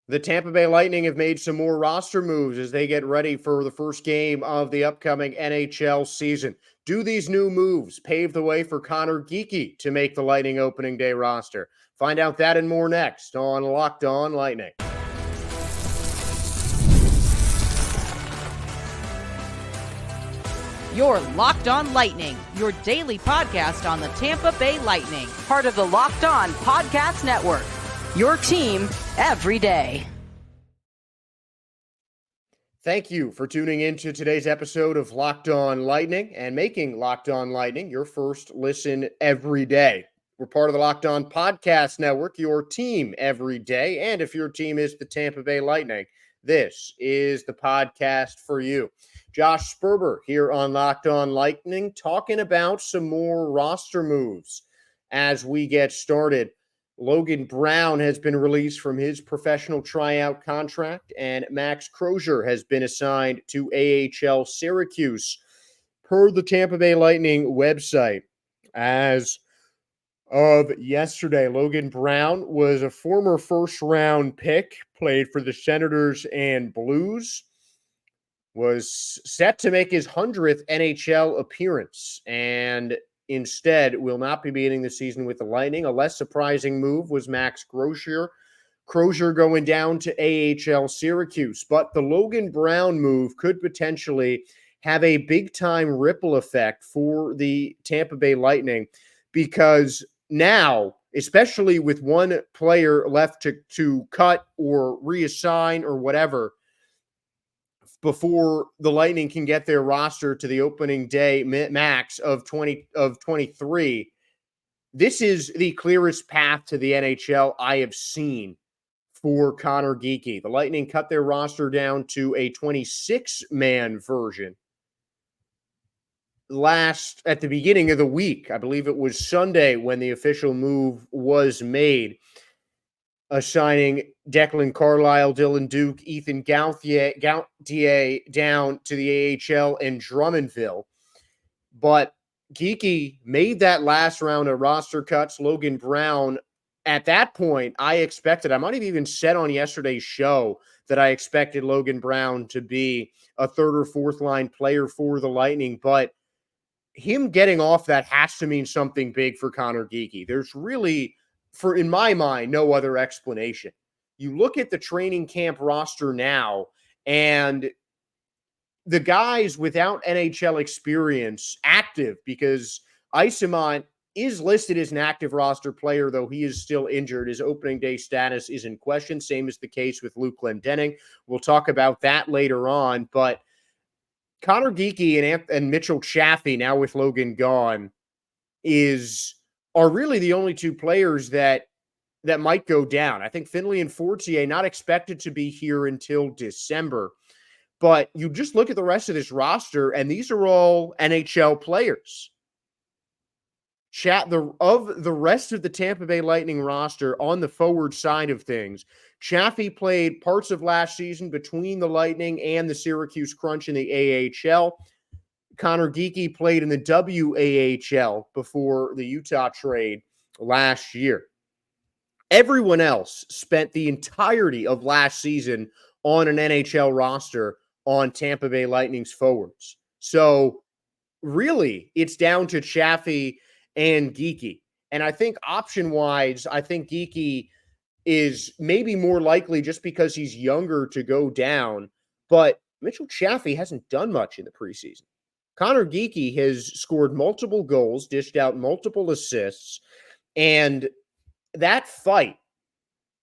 The Tampa Bay Lightning have made some more roster moves as they get ready for the first game of the upcoming NHL season. Do these new moves pave the way for Connor Geekie to make the Lightning opening day roster? Find out that and more next on Locked On Lightning. You're Locked On Lightning, your daily podcast on the Tampa Bay Lightning, part of the Locked On Podcast Network, your team every day. Thank you for tuning into today's episode of Locked On Lightning and making Locked On Lightning your first listen every day. We're part of the Locked On Podcast Network, your team every day. And if your team is the Tampa Bay Lightning, this is the podcast for you. Josh Sperber here on Locked On Lightning, talking about some more roster moves as we get started. Logan Brown has been released from his professional tryout contract, and Max Crozier has been assigned to AHL Syracuse. Per the Tampa Bay Lightning website, as of yesterday, Logan Brown was a former first-round pick, played for the Senators and Blues, was set to make his 100th NHL appearance, and instead will not be beginning the season with the Lightning. A less surprising move was Max Crozier going down to AHL Syracuse. But the Logan Brown move could potentially have a big-time ripple effect for the Tampa Bay Lightning, because now, especially with one player left to cut or reassign or whatever, before the Lightning can get their roster to the opening day max of 23, this is the clearest path to the NHL I have seen for Connor Geekie. The Lightning cut their roster down to a 26-man version at the beginning of the week. I believe it was Sunday when the official move was made, assigning Declan Carlisle, Dylan Duke, Ethan Gauthier down to the AHL and Drummondville. But Geekie made that last round of roster cuts. Logan Brown, at that point, I might have even said on yesterday's show that I expected Logan Brown to be a third or fourth line player for the Lightning. But him getting off that has to mean something big for Connor Geekie. There's really, in my mind, no other explanation. You look at the training camp roster now, and the guys without NHL experience active, because Isemont is listed as an active roster player, though he is still injured. His opening day status is in question. Same is the case with Luke Glendening. We'll talk about that later on. But Connor Geekie and Mitchell Chaffee, now with Logan gone, are really the only two players that might go down. I think Finley and Fortier not expected to be here until December. But you just look at the rest of this roster, and these are all NHL players. Of the rest of the Tampa Bay Lightning roster on the forward side of things, Chaffee played parts of last season between the Lightning and the Syracuse Crunch in the AHL. Connor Geekie played in the WAHL before the Utah trade last year. Everyone else spent the entirety of last season on an NHL roster on Tampa Bay Lightning's forwards. So really, it's down to Chaffee and Geekie. And I think option-wise, Geekie is maybe more likely just because he's younger to go down. But Mitchell Chaffee hasn't done much in the preseason. Connor Geekie has scored multiple goals, dished out multiple assists, and that fight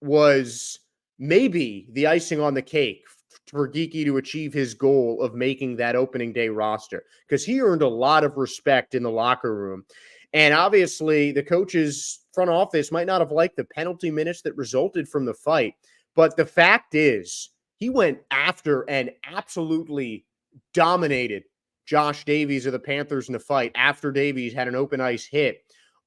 was maybe the icing on the cake for Geekie to achieve his goal of making that opening day roster, because he earned a lot of respect in the locker room. And obviously, the coach's front office might not have liked the penalty minutes that resulted from the fight. But the fact is, he went after and absolutely dominated Josh Davies of the Panthers in the fight after Davies had an open ice hit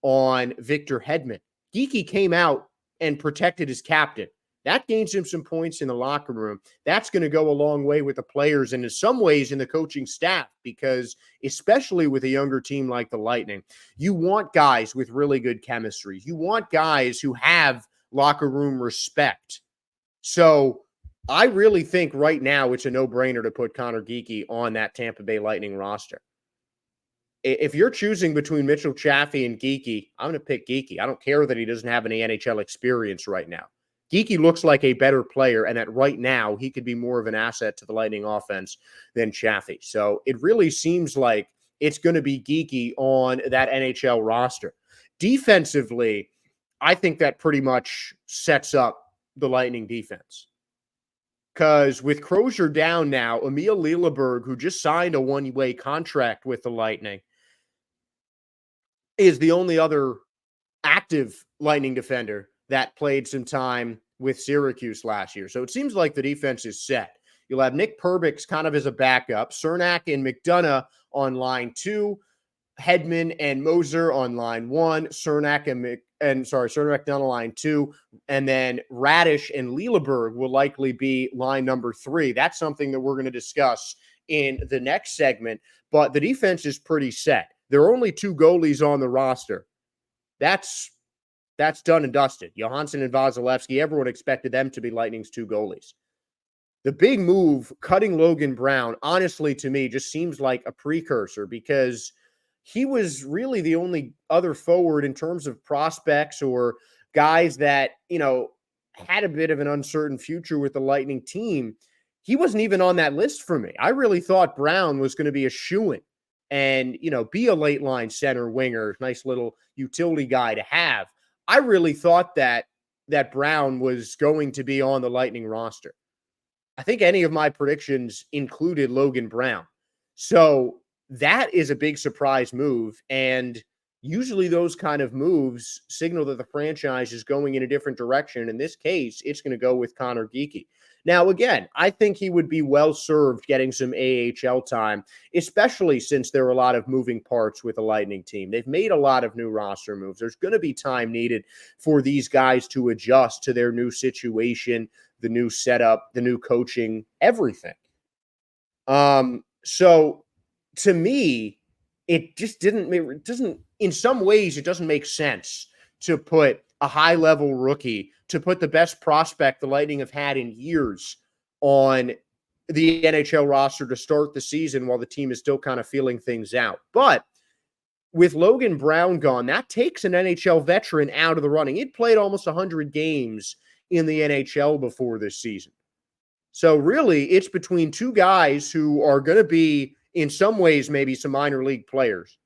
on Victor Hedman. Geekie came out and protected his captain. That gains him some points in the locker room. That's going to go a long way with the players and in some ways in the coaching staff, because especially with a younger team like the Lightning, you want guys with really good chemistry. You want guys who have locker room respect. So I really think right now it's a no-brainer to put Connor Geekie on that Tampa Bay Lightning roster. If you're choosing between Mitchell Chaffee and Geekie, I'm going to pick Geekie. I don't care that he doesn't have any NHL experience right now. Geekie looks like a better player, and that right now he could be more of an asset to the Lightning offense than Chaffee. So it really seems like it's going to be Geekie on that NHL roster. Defensively, I think that pretty much sets up the Lightning defense. Because with Crozier down now, Emil Lilleberg, who just signed a one-way contract with the Lightning, is the only other active Lightning defender that played some time with Syracuse last year. So it seems like the defense is set. You'll have Nick Perbix kind of as a backup, Cernak and McDonough on line 2, Hedman and Moser on line 1, Cernak McDonough line 2, and then Radish and Lilleberg will likely be line number 3. That's something that we're going to discuss in the next segment, but the defense is pretty set. There are only 2 goalies on the roster. That's done and dusted. Johansson and Vasilevsky, everyone expected them to be Lightning's 2 goalies. The big move, cutting Logan Brown, honestly, to me, just seems like a precursor because he was really the only other forward in terms of prospects or guys that, had a bit of an uncertain future with the Lightning team. He wasn't even on that list for me. I really thought Brown was going to be a shoo-in and, be a late line center winger, nice little utility guy to have. I really thought that Brown was going to be on the Lightning roster. I think any of my predictions included Logan Brown. So that is a big surprise move. And usually those kind of moves signal that the franchise is going in a different direction. In this case, it's going to go with Connor Geekie. Now, again, I think he would be well served getting some AHL time, especially since there are a lot of moving parts with the Lightning team. They've made a lot of new roster moves. There's going to be time needed for these guys to adjust to their new situation, the new setup, the new coaching, everything. So to me, it doesn't, in some ways, it doesn't make sense to put a high-level rookie, to put the best prospect the Lightning have had in years on the NHL roster to start the season while the team is still kind of feeling things out. But with Logan Brown gone, that takes an NHL veteran out of the running. He'd played almost 100 games in the NHL before this season. So really, it's between 2 guys who are going to be, in some ways, maybe some minor league players.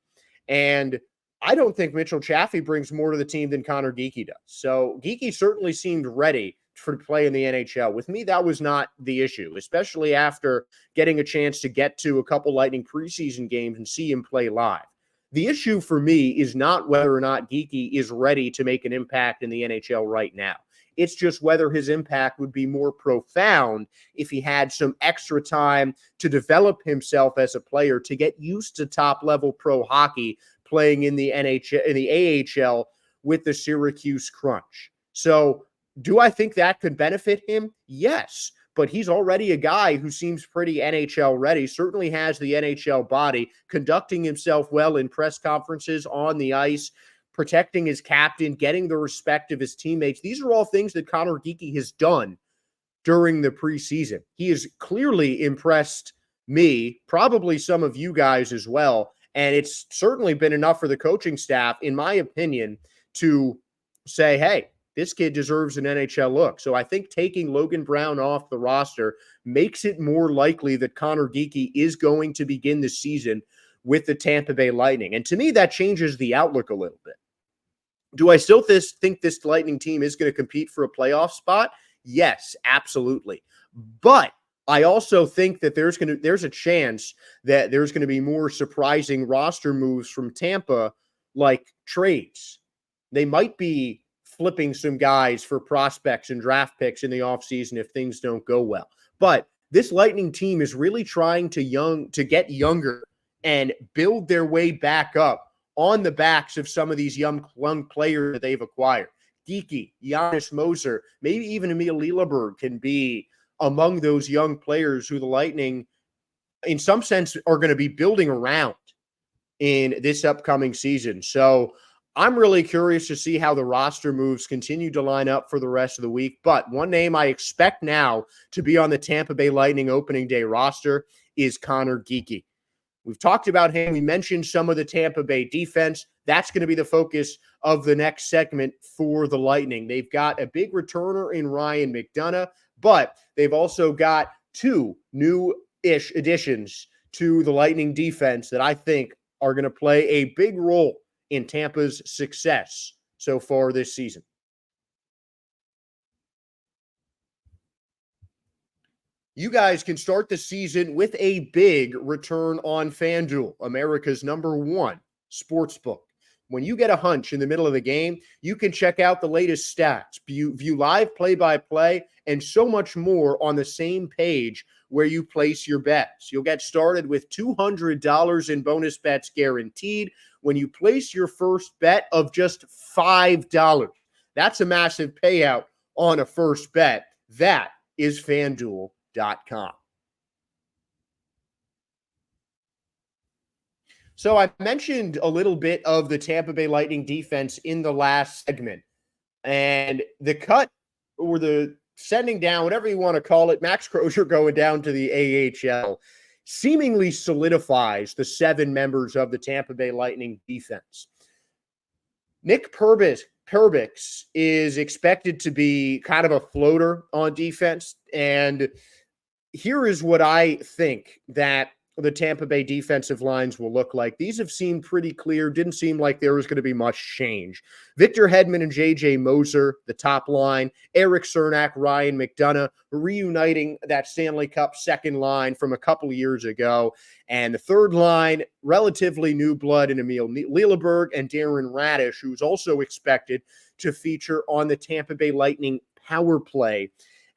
And I don't think Mitchell Chaffee brings more to the team than Connor Geekie does. So Geekie certainly seemed ready for play in the NHL. With me, that was not the issue, especially after getting a chance to get to a couple Lightning preseason games and see him play live. The issue for me is not whether or not Geekie is ready to make an impact in the NHL right now. It's just whether his impact would be more profound if he had some extra time to develop himself as a player, to get used to top-level pro hockey, playing in the NHL, in the AHL with the Syracuse Crunch. So do I think that could benefit him? Yes, but he's already a guy who seems pretty NHL ready, certainly has the NHL body, conducting himself well in press conferences, on the ice, protecting his captain, getting the respect of his teammates. These are all things that Connor Geekie has done during the preseason. He has clearly impressed me, probably some of you guys as well, and it's certainly been enough for the coaching staff, in my opinion, to say, hey, this kid deserves an NHL look. So I think taking Logan Brown off the roster makes it more likely that Connor Geekie is going to begin the season with the Tampa Bay Lightning. And to me, that changes the outlook a little bit. Do I still think this Lightning team is going to compete for a playoff spot? Yes, absolutely. But I also think that there's a chance that there's going to be more surprising roster moves from Tampa, like trades. They might be flipping some guys for prospects and draft picks in the offseason if things don't go well. But this Lightning team is really trying to get younger and build their way back up on the backs of some of these young players that they've acquired. Geekie, Giannis Moser, maybe even Emil Lilleberg can be among those young players who the Lightning, in some sense, are going to be building around in this upcoming season. So I'm really curious to see how the roster moves continue to line up for the rest of the week. But one name I expect now to be on the Tampa Bay Lightning opening day roster is Connor Geekie. We've talked about him. We mentioned some of the Tampa Bay defense. That's going to be the focus of the next segment for the Lightning. They've got a big returner in Ryan McDonagh, but they've also got two new-ish additions to the Lightning defense that I think are going to play a big role in Tampa's success so far this season. You guys can start the season with a big return on FanDuel, America's #1 sportsbook. When you get a hunch in the middle of the game, you can check out the latest stats, view live play-by-play, and so much more on the same page where you place your bets. You'll get started with $200 in bonus bets guaranteed when you place your first bet of just $5. That's a massive payout on a first bet. That is FanDuel.com. So I mentioned a little bit of the Tampa Bay Lightning defense in the last segment, and the cut or the sending down, whatever you want to call it, Max Crozier going down to the AHL seemingly solidifies the 7 members of the Tampa Bay Lightning defense. Nick Perbix is expected to be kind of a floater on defense, and here is what I think that the Tampa Bay defensive lines will look like. These have seemed pretty clear. Didn't seem like there was going to be much change. Victor Hedman and J.J. Moser, the top line. Eric Cernak, Ryan McDonagh, reuniting that Stanley Cup second line from a couple years ago. And the third line, relatively new blood in Emil Lilleberg and Darren Radish, who's also expected to feature on the Tampa Bay Lightning power play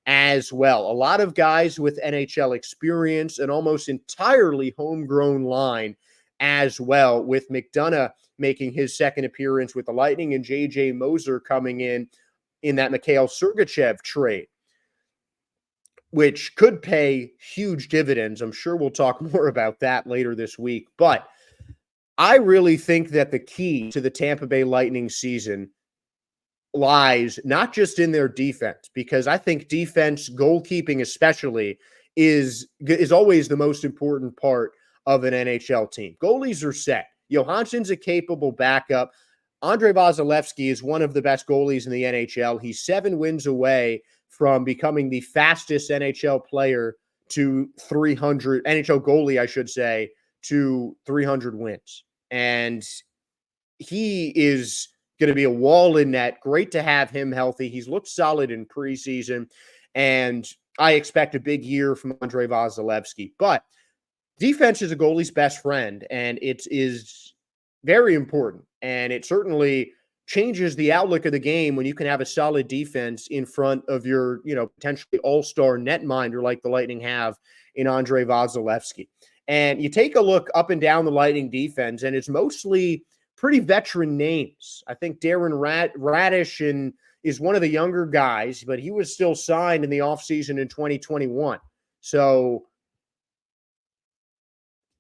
as well. A lot of guys with NHL experience, an almost entirely homegrown line as well, with McDonagh making his second appearance with the Lightning and J.J. Moser coming in that Mikhail Sergachev trade, which could pay huge dividends. I'm sure we'll talk more about that later this week. But I really think that the key to the Tampa Bay Lightning season lies not just in their defense, because I think defense, goalkeeping especially, is always the most important part of an NHL team. Goalies are set. Johansson's a capable backup. Andrei Vasilevskiy is one of the best goalies in the NHL. He's 7 wins away from becoming the fastest NHL player to 300, NHL goalie, I should say, to 300 wins. And he is going to be a wall in net. Great to have him healthy. He's looked solid in preseason, and I expect a big year from Andrei Vasilevskiy. But defense is a goalie's best friend, and it is very important. And it certainly changes the outlook of the game when you can have a solid defense in front of your, potentially all-star netminder like the Lightning have in Andrei Vasilevskiy. And you take a look up and down the Lightning defense, and it's mostly pretty veteran names. I think Darren Radish is one of the younger guys, but he was still signed in the offseason in 2021. So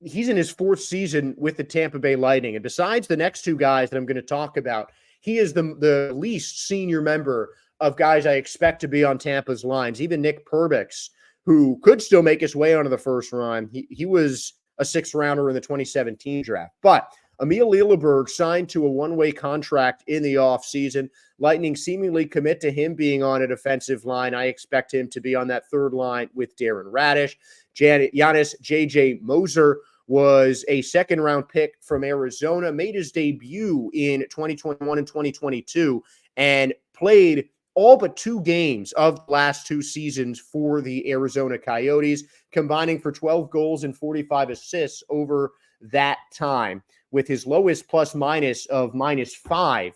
he's in his 4th season with the Tampa Bay Lightning. And besides the next 2 guys that I'm going to talk about, he is the least senior member of guys I expect to be on Tampa's lines. Even Nick Perbix, who could still make his way onto the first round. He was a 6th rounder in the 2017 draft. But Emil Lilleberg signed to a one-way contract in the offseason. Lightning seemingly commit to him being on a defensive line. I expect him to be on that third line with Darren Radish. Giannis J.J. Moser was a second-round pick from Arizona, made his debut in 2021 and 2022, and played all but 2 games of the last 2 seasons for the Arizona Coyotes, combining for 12 goals and 45 assists over that time, with his lowest plus-minus of -5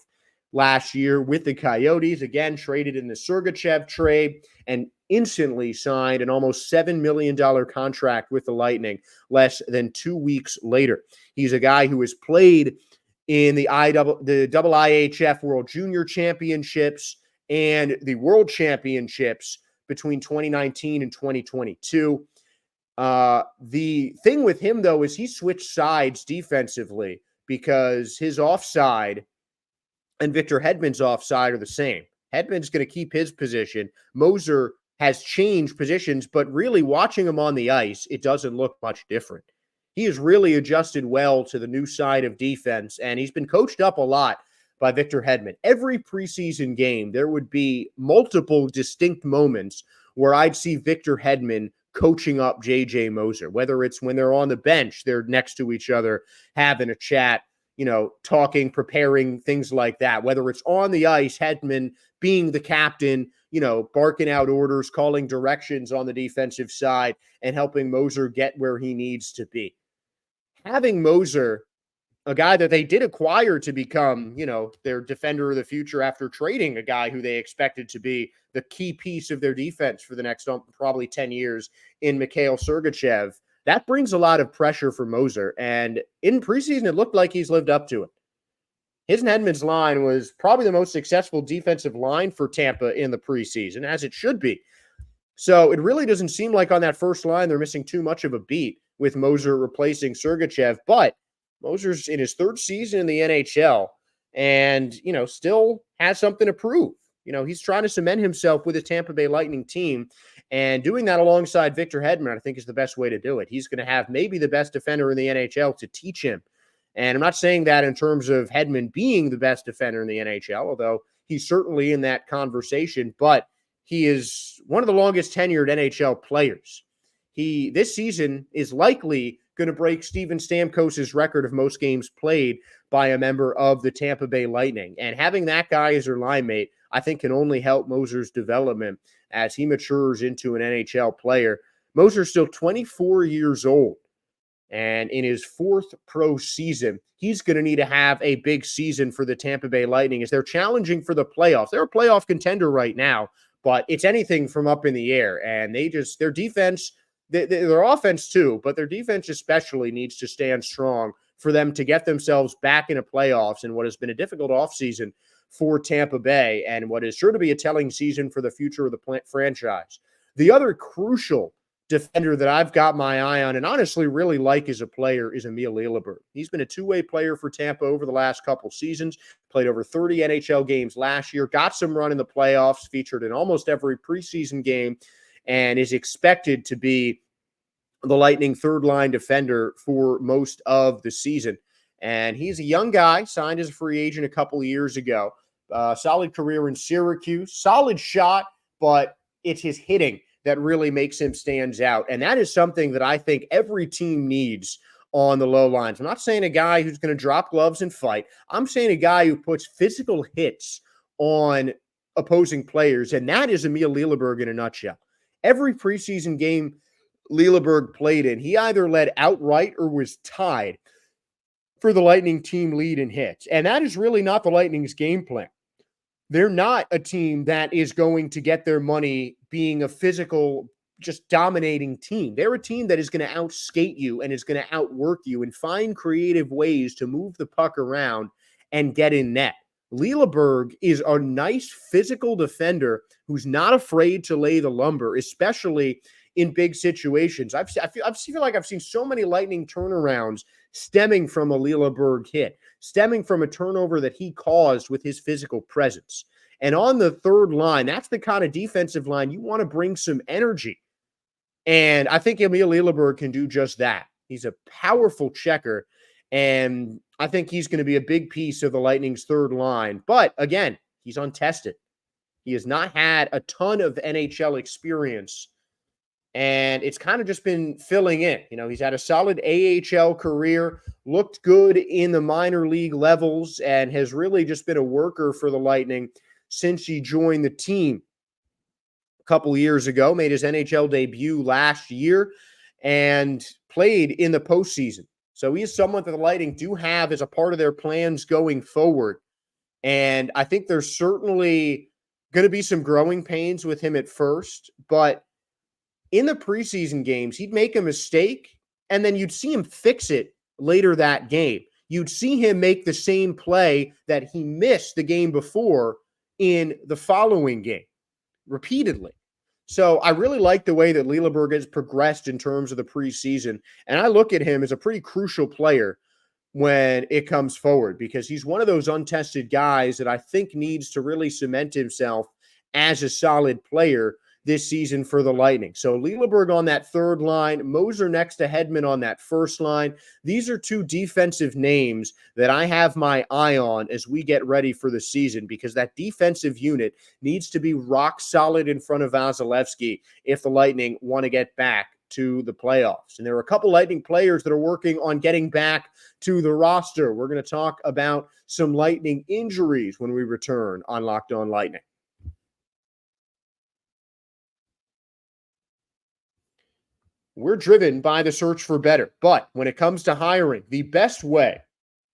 last year with the Coyotes. Again, traded in the Sergachev trade and instantly signed an almost $7 million contract with the Lightning less than 2 weeks later. He's a guy who has played in the IHF World Junior Championships and the World Championships between 2019 and 2022. The thing with him, though, is he switched sides defensively because his offside and Victor Hedman's offside are the same. Hedman's going to keep his position. Moser has changed positions, but really watching him on the ice, it doesn't look much different. He has really adjusted well to the new side of defense, and he's been coached up a lot by Victor Hedman. Every preseason game, there would be multiple distinct moments where I'd see Victor Hedman coaching up JJ Moser, whether it's when they're on the bench, they're next to each other having a chat, talking, preparing, things like that. Whether it's on the ice, Hedman being the captain, barking out orders, calling directions on the defensive side, and helping Moser get where he needs to be. Having Moser, a guy that they did acquire to become, their defender of the future after trading a guy who they expected to be the key piece of their defense for the next probably 10 years in Mikhail Sergachev, that brings a lot of pressure for Moser. And in preseason, it looked like he's lived up to it. His and Hedman's line was probably the most successful defensive line for Tampa in the preseason, as it should be. So it really doesn't seem like on that first line they're missing too much of a beat with Moser replacing Sergachev. But Moser's in his third season in the NHL and, still has something to prove. He's trying to cement himself with his Tampa Bay Lightning team, and doing that alongside Victor Hedman, I think, is the best way to do it. He's going to have maybe the best defender in the NHL to teach him. And I'm not saying that in terms of Hedman being the best defender in the NHL, although he's certainly in that conversation, but he is one of the longest tenured NHL players. He, this season, is likely going to break Steven Stamkos' record of most games played by a member of the Tampa Bay Lightning. And having that guy as your line mate, I think, can only help Moser's development as he matures into an NHL player. Moser's still 24 years old. And in his fourth pro season, he's going to need to have a big season for the Tampa Bay Lightning as they're challenging for the playoffs. They're a playoff contender right now, but it's anything from up in the air. And their defense, their offense too, but their defense especially needs to stand strong for them to get themselves back into playoffs in what has been a difficult offseason for Tampa Bay and what is sure to be a telling season for the future of the franchise. The other crucial defender that I've got my eye on and honestly really like as a player is Emil Lilleberg. He's been a two-way player for Tampa over the last couple seasons, played over 30 NHL games last year, got some run in the playoffs, featured in almost every preseason game, and is expected to be the Lightning third-line defender for most of the season. And he's a young guy, signed as a free agent a couple of years ago. Solid career in Syracuse, solid shot, but it's his hitting that really makes him stand out. And that is something that I think every team needs on the low lines. I'm not saying a guy who's going to drop gloves and fight. I'm saying a guy who puts physical hits on opposing players, and that is Emil Lilleberg in a nutshell. Every preseason game Lilleberg played in, he either led outright or was tied for the Lightning team lead in hits. And that is really not the Lightning's game plan. They're not a team that is going to get their money being a physical, just dominating team. They're a team that is going to outskate you and is going to outwork you and find creative ways to move the puck around and get in net. Lilleberg is a nice physical defender who's not afraid to lay the lumber, especially in big situations. I feel like I've seen so many Lightning turnarounds stemming from a Lilleberg hit, stemming from a turnover that he caused with his physical presence. And on the third line, that's the kind of defensive line you want to bring some energy. And I think Emil Lilleberg can do just that. He's a powerful checker, and I think he's going to be a big piece of the Lightning's third line. But again, he's untested. He has not had a ton of NHL experience, and it's kind of just been filling in. He's had a solid AHL career, looked good in the minor league levels, and has really just been a worker for the Lightning since he joined the team a couple years ago, made his NHL debut last year, and played in the postseason. So he is someone that the Lightning do have as a part of their plans going forward. And I think there's certainly going to be some growing pains with him at first, but in the preseason games, he'd make a mistake, and then you'd see him fix it later that game. You'd see him make the same play that he missed the game before in the following game repeatedly. So I really like the way that Lilleberg has progressed in terms of the preseason, and I look at him as a pretty crucial player when it comes forward, because he's one of those untested guys that I think needs to really cement himself as a solid player this season for the Lightning. So Lilleberg on that third line, Moser next to Hedman on that first line. These are two defensive names that I have my eye on as we get ready for the season, because that defensive unit needs to be rock solid in front of Vasilevsky if the Lightning want to get back to the playoffs. And there are a couple Lightning players that are working on getting back to the roster. We're going to talk about some Lightning injuries when we return on Locked On Lightning. We're driven by the search for better, but when it comes to hiring, the best way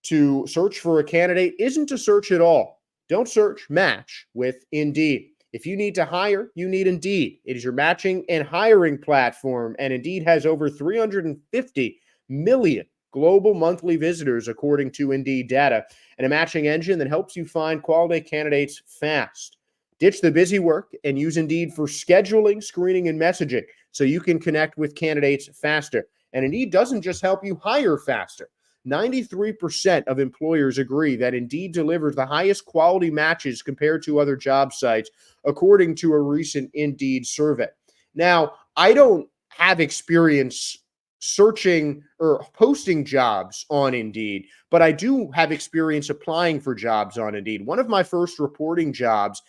to search for a candidate isn't to search at all. Don't search, match with Indeed. If you need to hire, you need Indeed. It is your matching and hiring platform, and Indeed has over 350 million global monthly visitors, according to Indeed data, and a matching engine that helps you find quality candidates fast. Ditch the busy work and use Indeed for scheduling, screening, and messaging so you can connect with candidates faster. And Indeed doesn't just help you hire faster. 93% of employers agree that Indeed delivers the highest quality matches compared to other job sites, according to a recent Indeed survey. Now, I don't have experience searching or posting jobs on Indeed, but I do have experience applying for jobs on Indeed. One of my first reporting jobs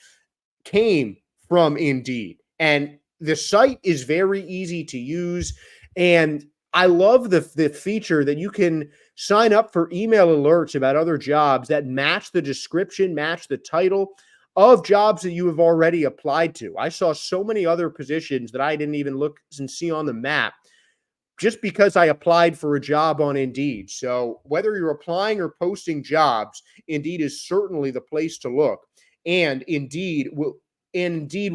came from Indeed, and the site is very easy to use, and I love the feature that you can sign up for email alerts about other jobs that match the description, match the title of jobs that you have already applied to. I saw so many other positions that I didn't even look and see on the map just because I applied for a job on Indeed. So whether you're applying or posting jobs, Indeed is certainly the place to look. And Indeed will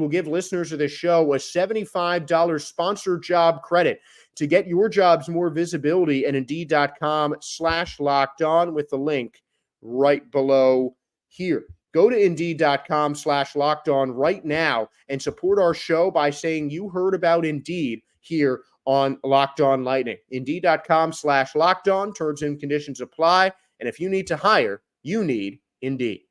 give listeners of this show a $75 sponsored job credit to get your jobs more visibility at Indeed.com/locked-on with the link right below here. Go to Indeed.com/locked-on right now and support our show by saying you heard about Indeed here on Locked On Lightning. Indeed.com/locked-on. Terms and conditions apply. And if you need to hire, you need Indeed.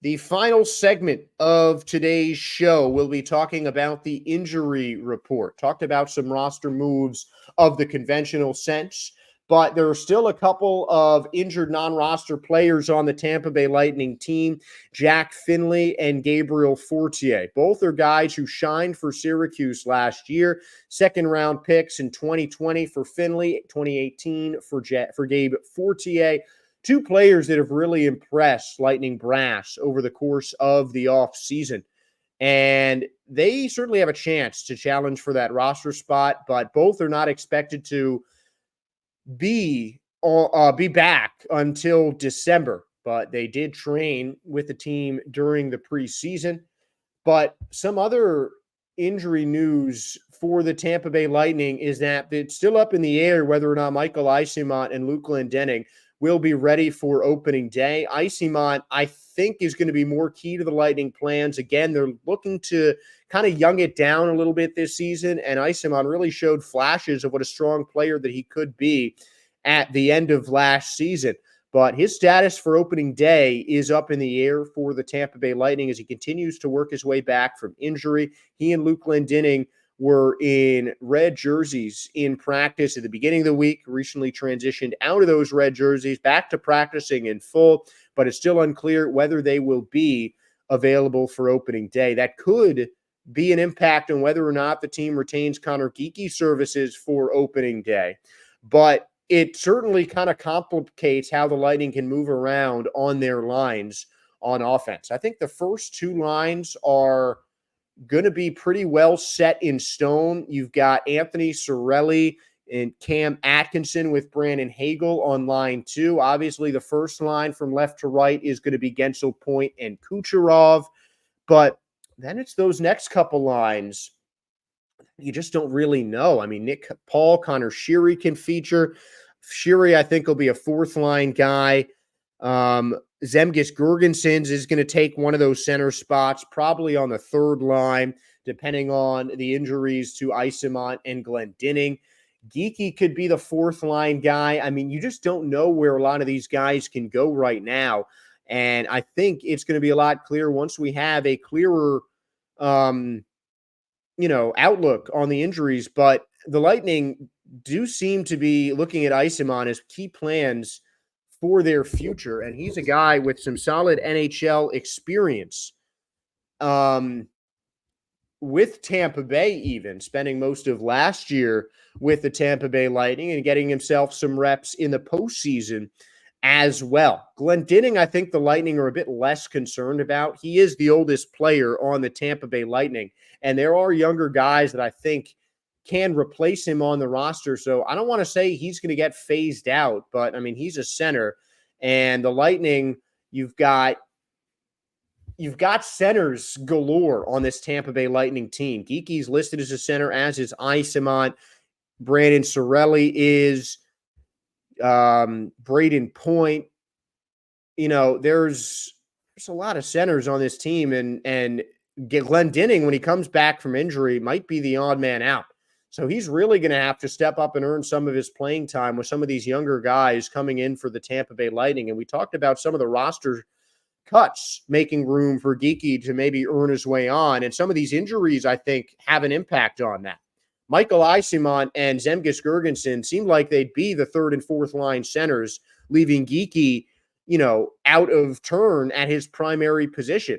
The final segment of today's show, we'll be talking about the injury report. Talked about some roster moves of the conventional sense, but there are still a couple of injured non-roster players on the Tampa Bay Lightning team, Jack Finley and Gabriel Fortier. Both are guys who shined for Syracuse last year. Second-round picks in 2020 for Finley, 2018 for Gabe Fortier. Two players that have really impressed Lightning brass over the course of the offseason. And they certainly have a chance to challenge for that roster spot, but both are not expected to be back until December. But they did train with the team during the preseason. But some other injury news for the Tampa Bay Lightning is that it's still up in the air whether or not Michael Eyssimont and Luke Glendening will be ready for opening day. Eyssimont, I think, is going to be more key to the Lightning plans. Again, they're looking to kind of young it down a little bit this season, and Eyssimont really showed flashes of what a strong player that he could be at the end of last season. But his status for opening day is up in the air for the Tampa Bay Lightning as he continues to work his way back from injury. He and Luke Glendening were in red jerseys in practice at the beginning of the week, recently transitioned out of those red jerseys, back to practicing in full, but it's still unclear whether they will be available for opening day. That could be an impact on whether or not the team retains Connor Geeky's services for opening day. But it certainly kind of complicates how the Lightning can move around on their lines on offense. I think the first two lines are going to be pretty well set in stone. You've got Anthony Cirelli and Cam Atkinson with Brandon Hagel on line two. Obviously, the first line from left to right is going to be Gensel, Point, and Kucherov. But then it's those next couple lines you just don't really know. I mean, Nick Paul, Connor Sheary can feature. Sheary, I think, will be a fourth-line guy. Zemgus Girgensons is going to take one of those center spots, probably on the third line, depending on the injuries to Eyssimont and Glendening. Geeky could be the fourth line guy. I mean, you just don't know where a lot of these guys can go right now. And I think it's going to be a lot clearer once we have a clearer, outlook on the injuries. But the Lightning do seem to be looking at Isimon as key plans for their future. And he's a guy with some solid NHL experience. With Tampa Bay, even spending most of last year with the Tampa Bay Lightning and getting himself some reps in the postseason as well. Glendening, I think the Lightning are a bit less concerned about. He is the oldest player on the Tampa Bay Lightning, and there are younger guys that I think can replace him on the roster. So I don't want to say he's going to get phased out, but I mean, he's a center, and the Lightning, you've got centers galore on this Tampa Bay Lightning team. Geeky's listed as a center, as is Isimont. Brandon Cirelli is Braden Point. There's a lot of centers on this team, and Glendening, when he comes back from injury, might be the odd man out. So he's really going to have to step up and earn some of his playing time with some of these younger guys coming in for the Tampa Bay Lightning. And we talked about some of the roster cuts making room for Geeky to maybe earn his way on. And some of these injuries, I think, have an impact on that. Michael Isimont and Zemgus Girgensson seemed like they'd be the third and fourth line centers, leaving Geeky, out of turn at his primary position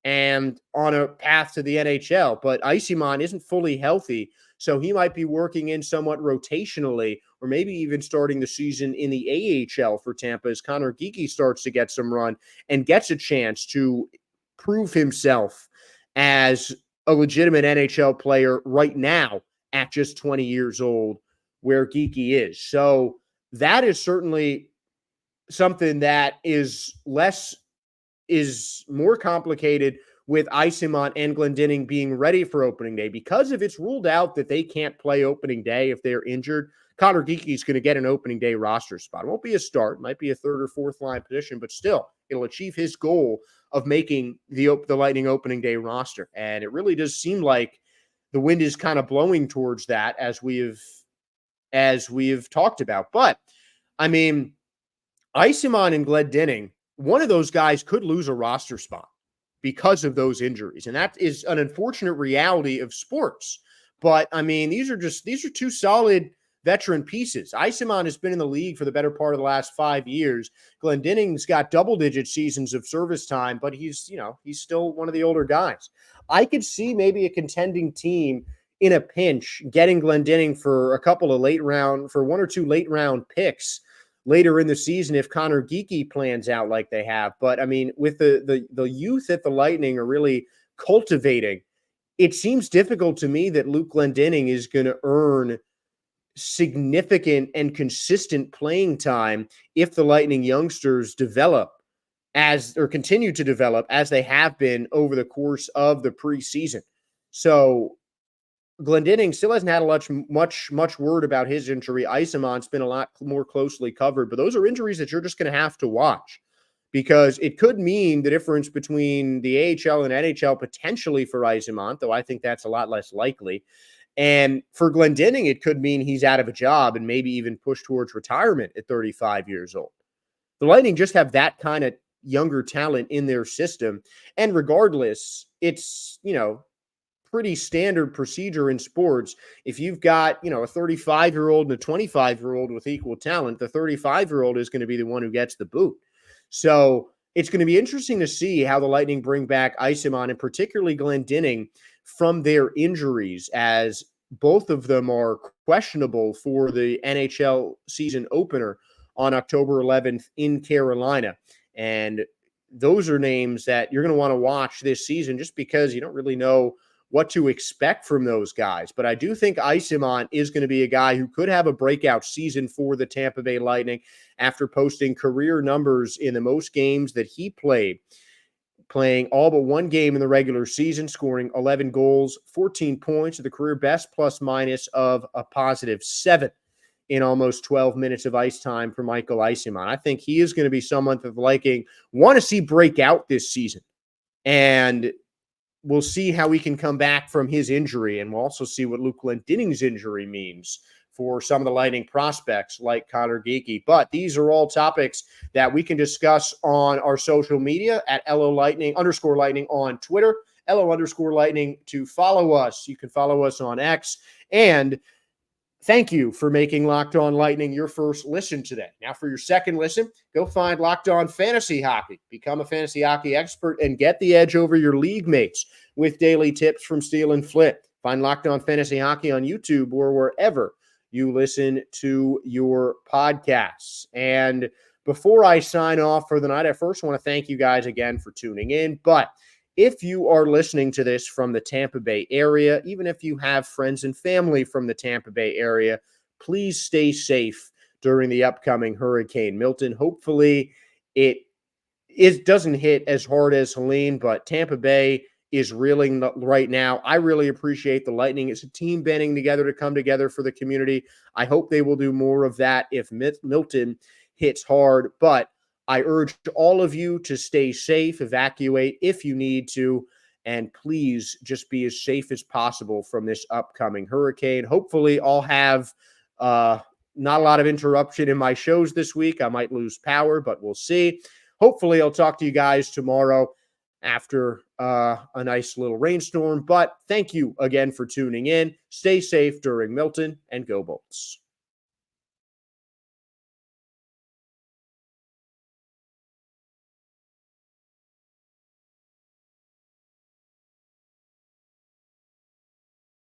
and on a path to the NHL. But Isimont isn't fully healthy, so he might be working in somewhat rotationally, or maybe even starting the season in the AHL for Tampa as Connor Geeky starts to get some run and gets a chance to prove himself as a legitimate NHL player right now at just 20 years old, where Geeky is. So that is certainly something that is more complicated with Isimont and Glendening being ready for opening day, because if it's ruled out that they can't play opening day if they're injured, Connor Geeky is going to get an opening day roster spot. It won't be a start, might be a third or fourth line position, but still, it'll achieve his goal of making the Lightning opening day roster. And it really does seem like the wind is kind of blowing towards that, as we have talked about. But I mean, Isimont and Glendening, one of those guys could lose a roster spot because of those injuries. And that is an unfortunate reality of sports. But I mean, these are two solid veteran pieces. Isimont has been in the league for the better part of the last 5 years. Glendening's got double-digit seasons of service time, but he's still one of the older guys. I could see maybe a contending team in a pinch getting Glendening for one or two late round picks later in the season if Connor Geeky plans out like they have. But I mean, with the youth that the Lightning are really cultivating, it seems difficult to me that Luke Glendening is going to earn significant and consistent playing time if the Lightning youngsters continue to develop as they have been over the course of the preseason. So Glendening still hasn't had much word about his injury. Isimont's been a lot more closely covered, but those are injuries that you're just going to have to watch, because it could mean the difference between the AHL and NHL potentially for Isimont, though I think that's a lot less likely. And for Glendening, it could mean he's out of a job and maybe even pushed towards retirement at 35 years old. The Lightning just have that kind of younger talent in their system. And regardless, it's, pretty standard procedure in sports. If you've got, a 35-year-old and a 25-year-old with equal talent, the 35-year-old is going to be the one who gets the boot. So it's going to be interesting to see how the Lightning bring back Isimont and particularly Glendening from their injuries, as both of them are questionable for the NHL season opener on October 11th in Carolina. And those are names that you're going to want to watch this season, just because you don't really know what to expect from those guys. But I do think Isimont is going to be a guy who could have a breakout season for the Tampa Bay Lightning after posting career numbers in the most games that he played, playing all but one game in the regular season, scoring 11 goals, 14 points, the career best plus-minus of a +7 in almost 12 minutes of ice time for Michael Isimont. I think he is going to be someone that the Lightning want to see break out this season. And we'll see how he can come back from his injury, and we'll also see what Luke Glendening's injury means for some of the Lightning prospects like Connor Geekie. But these are all topics that we can discuss on our social media at LO_Lightning on Twitter, LO_Lightning to follow us. You can follow us on X. And thank you for making Locked On Lightning your first listen today. Now, for your second listen, go find Locked On Fantasy Hockey. Become a fantasy hockey expert and get the edge over your league mates with daily tips from Steele and Flip. Find Locked On Fantasy Hockey on YouTube or wherever you listen to your podcasts. And before I sign off for the night, I first want to thank you guys again for tuning in. But if you are listening to this from the Tampa Bay area, even if you have friends and family from the Tampa Bay area, please stay safe during the upcoming Hurricane Milton. Hopefully it doesn't hit as hard as Helene, but Tampa Bay is reeling right now. I really appreciate the Lightning. It's a team banding together to come together for the community. I hope they will do more of that if Milton hits hard, but I urge all of you to stay safe, evacuate if you need to, and please just be as safe as possible from this upcoming hurricane. Hopefully I'll have not a lot of interruption in my shows this week. I might lose power, but we'll see. Hopefully I'll talk to you guys tomorrow after a nice little rainstorm. But thank you again for tuning in. Stay safe during Milton, and go Bolts.